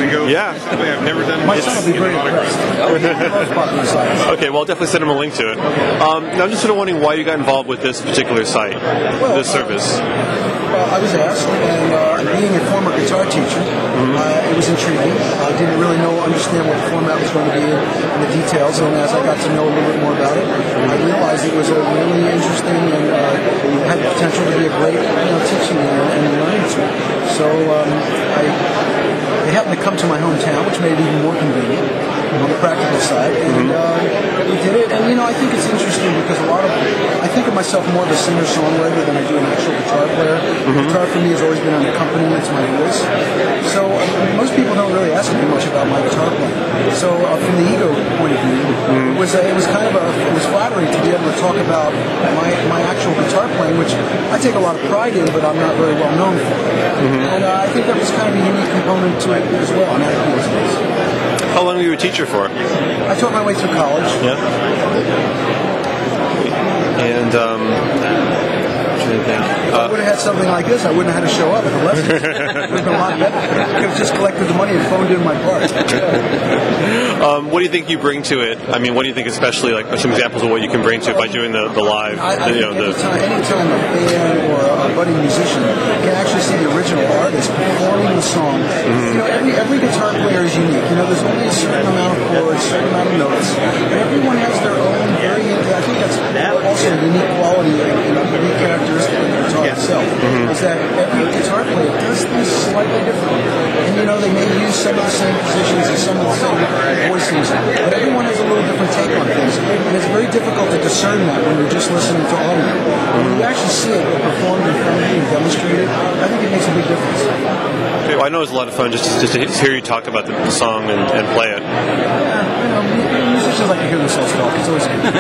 Yeah. I've never done My son will be very impressed. Okay, well, I'll definitely send him a link to it. Now, I'm just sort of wondering why you got involved with this particular site, this service. I was asked, and being a former guitar teacher, it was intriguing. I didn't really understand what the format was going to be and the details, and as I got to know a little bit more about it, I realized it was a really interesting and had the potential to be a great teaching and learning tool. So they happened to come to my hometown, which made it even more convenient on the practical side, and we did it. And I think it's interesting because I think of myself more of a singer-songwriter than I do an actual guitar player. Guitar for me has always been an accompaniment to my voice. So most people don't really ask me much about my guitar playing. So from the ego point of view, it was flattering to be able to talk about my actual guitar playing, which I take a lot of pride in, but I'm not very well known for. And I think that was kind of a unique component to it as well. And that appeals to us. How long were you a teacher for? I taught my way through college. Yeah. And if I would have had something like this, I wouldn't have had to show up at the lessons. It would have been a lot better. I could have just collected the money and phoned in my part. What do you think you bring to it? I mean, what do you think, especially like some examples of what you can bring to it by doing the live? Anytime a band or a budding musician can actually see the original artist performing the song. Every guitar player is unique. There's only a certain amount of chords, a certain amount of notes. Everyone has their own very. I think that's also a unique quality and a unique characteristic of the guitar itself. Is that every guitar player does things slightly differently. And they may use some of the same positions and some of the same voicings, but everyone has a little different take on things. And it's very difficult to discern that when you're just listening to audio. When you actually see it performed in front of you and demonstrated, I think it makes a big difference. Okay, well, I know it was a lot of fun just to hear you talk about the song and play it. Yeah, musicians like to hear themselves talk. It's always good.